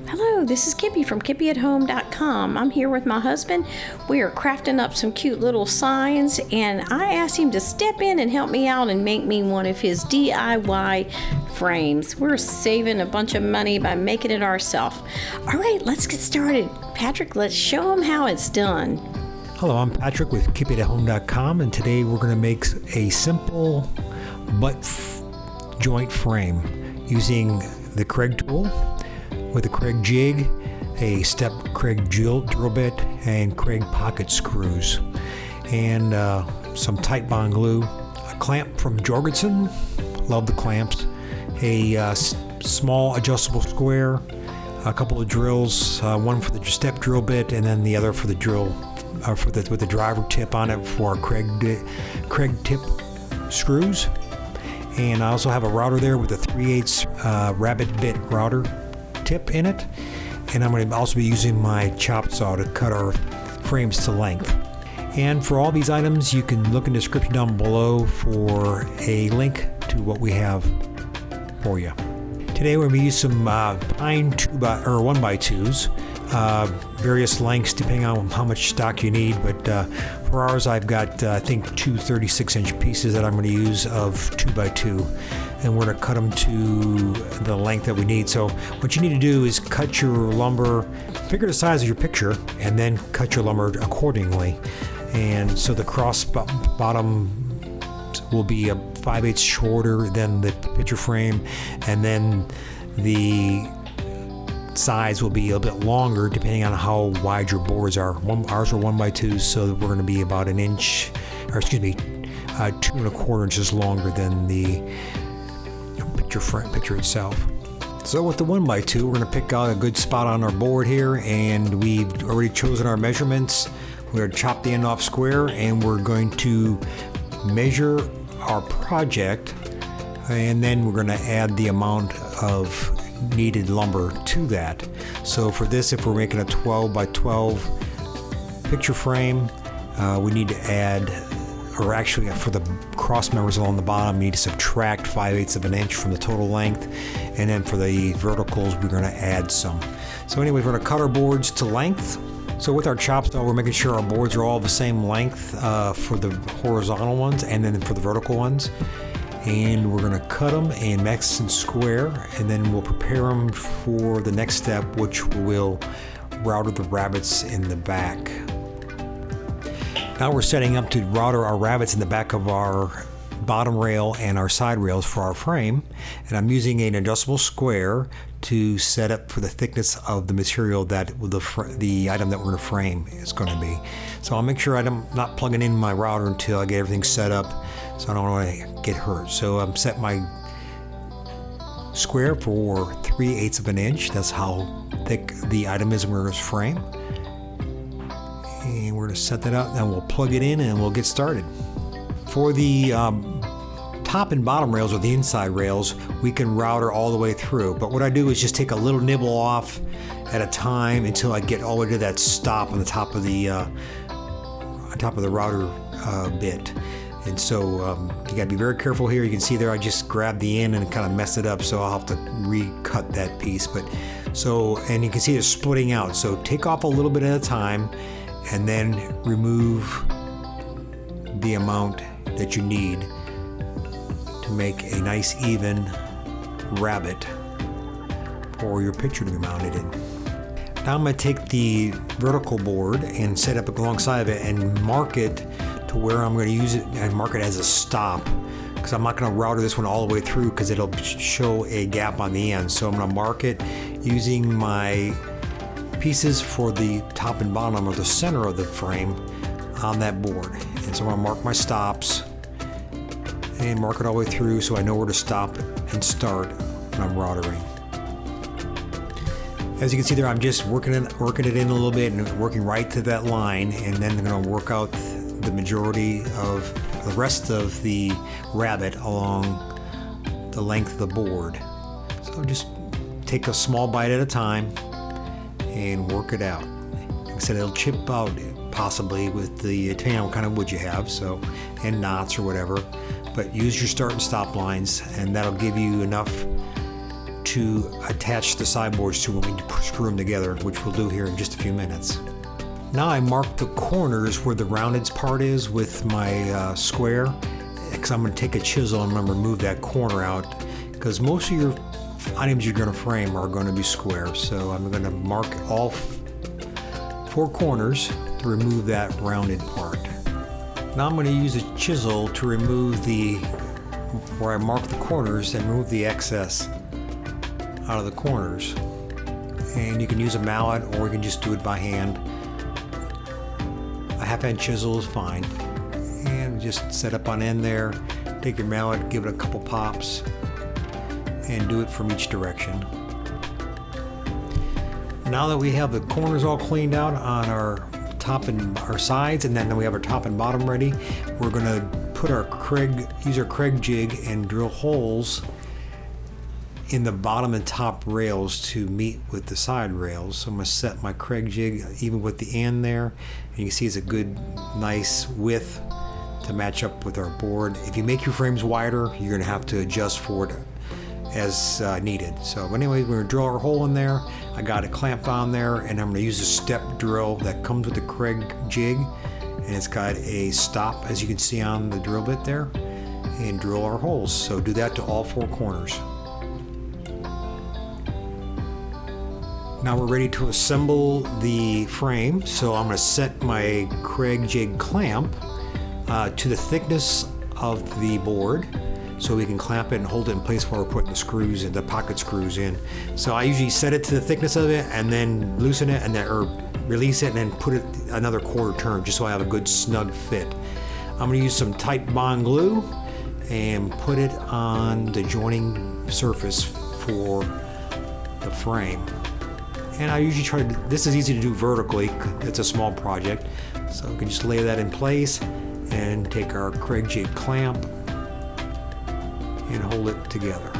Hello, this is Kippi from KippiAtHome.com. I'm here with my husband. We are crafting up some cute little signs, and I asked him to step in and help me out and make me one of his DIY frames. We're saving a bunch of money by making it ourselves. All right, let's get started. Patrick, let's show him how it's done. Hello, I'm Patrick with KippiAtHome.com, and today we're going to make a simple butt joint frame using the Craig tool with a Craig jig, a step Craig drill bit, and Craig pocket screws, and some Titebond glue, a clamp from Jorgensen, love the clamps, a small adjustable square, a couple of drills, one for the step drill bit, and then the other for the drill with the driver tip on it for Craig tip screws. And I also have a router there with a 3/8 rabbit bit router tip in it, and I'm going to also be using my chop saw to cut our frames to length. And for all these items, you can look in the description down below for a link to what we have for you. Today we're going to use some pine 1x2s, various lengths depending on how much stock you need, but for ours I've got I think two 36-inch pieces that I'm going to use of 2x2, and we're going to cut them to the length that we need. So what you need to do is cut your lumber, figure the size of your picture, and then cut your lumber accordingly. And so the cross bottom will be a 5/8 shorter than the picture frame, and then the sides will be a bit longer depending on how wide your boards are. Ours are 1x2s, so we're going to be about 2¼ inches longer than the picture itself. So with the 1x2, we're going to pick out a good spot on our board here, and we've already chosen our measurements. We're going to chop the end off square, and we're going to measure our project, and then we're going to add the amount of needed lumber to that. So for this, if we're making a 12x12 picture frame, we need to add, or actually for the cross members along the bottom, we need to subtract 5/8 inch from the total length, and then for the verticals we're going to add some. So anyway, we're going to cut our boards to length. So with our chop saw, we're making sure our boards are all the same length for the horizontal ones and then for the vertical ones. And we're going to cut them and max and square, and then we'll prepare them for the next step, which will router the rabbets in the back. Now we're setting up to router our rabbets in the back of our bottom rail and our side rails for our frame, and I'm using an adjustable square to set up for the thickness of the material that the item that we're going to frame is going to be. So I'll make sure I'm not plugging in my router until I get everything set up, so I don't want to get hurt. So I'm set my square for 3/8 inch. That's how thick the item is we're going to frame. And we're going to set that up, then we'll plug it in and we'll get started. For the top and bottom rails, or the inside rails, we can router all the way through. But what I do is just take a little nibble off at a time until I get all the way to that stop on the top of the router bit. And so you got to be very careful here. You can see there I just grabbed the end and kind of messed it up, so I'll have to recut that piece. And you can see it's splitting out. So take off a little bit at a time, and then remove the amount that you need to make a nice even rabbet for your picture to be mounted in. Now I'm going to take the vertical board and set up alongside of it and mark it to where I'm going to use it, and mark it as a stop, because I'm not going to router this one all the way through because it'll show a gap on the end. So I'm going to mark it using my pieces for the top and bottom, or the center of the frame, on that board. And so I'm going to mark my stops and mark it all the way through so I know where to stop and start when I'm routering. As you can see there, I'm just working it in a little bit and working right to that line, and then I'm going to work out the majority of the rest of the rabbet along the length of the board. So just take a small bite at a time and work it out. Like I said, it'll chip out possibly with the, depending on what kind of wood you have, so, and knots or whatever, but use your start and stop lines, and that'll give you enough to attach the sideboards to when we screw them together, which we'll do here in just a few minutes. Now I marked the corners where the rounded part is with my square, because I'm going to take a chisel and I'm going to remove that corner out, because most of your items you're going to frame are going to be square. So I'm going to mark all 4 corners to remove that rounded part. Now I'm going to use a chisel to remove where I mark the corners and remove the excess out of the corners. And you can use a mallet or you can just do it by hand. A half-inch chisel is fine. And just set up on end there, take your mallet, give it a couple pops, and do it from each direction. Now that we have the corners all cleaned out on our top and our sides, and then we have our top and bottom ready, we're going to put use our Kreg jig and drill holes in the bottom and top rails to meet with the side rails. So I'm going to set my Kreg jig even with the end there, and you can see it's a good, nice width to match up with our board. If you make your frames wider, you're going to have to adjust for it as needed. So anyway, we're going to drill our hole in there. I got it clamped on there, and I'm going to use a step drill that comes with the Kreg jig, and it's got a stop, as you can see on the drill bit there, and drill our holes. So do that to all 4 corners. Now we're ready to assemble the frame. So I'm going to set my Kreg jig clamp to the thickness of the board, so we can clamp it and hold it in place while we're putting the screws and the pocket screws in. So I usually set it to the thickness of it and then loosen it, and then or release it and then put it another quarter turn, just so I have a good snug fit. I'm going to use some tight bond glue and put it on the joining surface for the frame. And I usually try to, this is easy to do vertically, it's a small project, so we can just lay that in place and take our Kreg jig clamp and hold it together.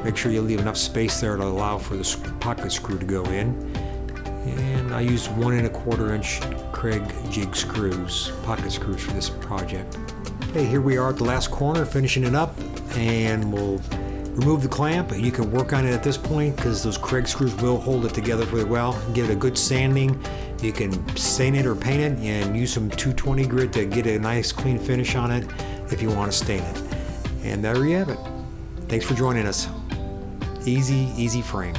Make sure you leave enough space there to allow for the pocket screw to go in. And I used 1 1/4 inch Kreg jig screws, pocket screws for this project. Okay, here we are at the last corner, finishing it up, and we'll remove the clamp. You can work on it at this point because those Kreg screws will hold it together really well. Give it a good sanding. You can stain it or paint it and use some 220 grit to get a nice clean finish on it if you want to stain it. And there you have it. Thanks for joining us. Easy frame.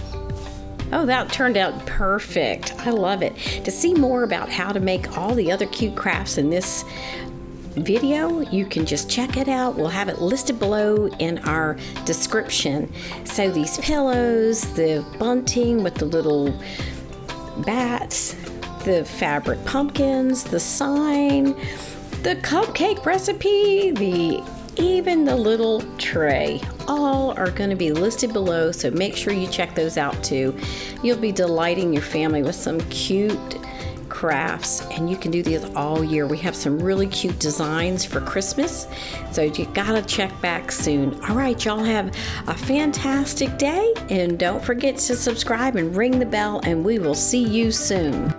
Oh, that turned out perfect. I love it. To see more about how to make all the other cute crafts in this video, you can just check it out. We'll have it listed below in our description. So these pillows, the bunting with the little bats, the fabric pumpkins, the sign, the cupcake recipe, even the little tray, all are going to be listed below, so make sure you check those out too. You'll be delighting your family with some cute crafts, and you can do these all year. We have some really cute designs for Christmas, so you gotta check back soon. All right, y'all have a fantastic day, and don't forget to subscribe and ring the bell, and we will see you soon.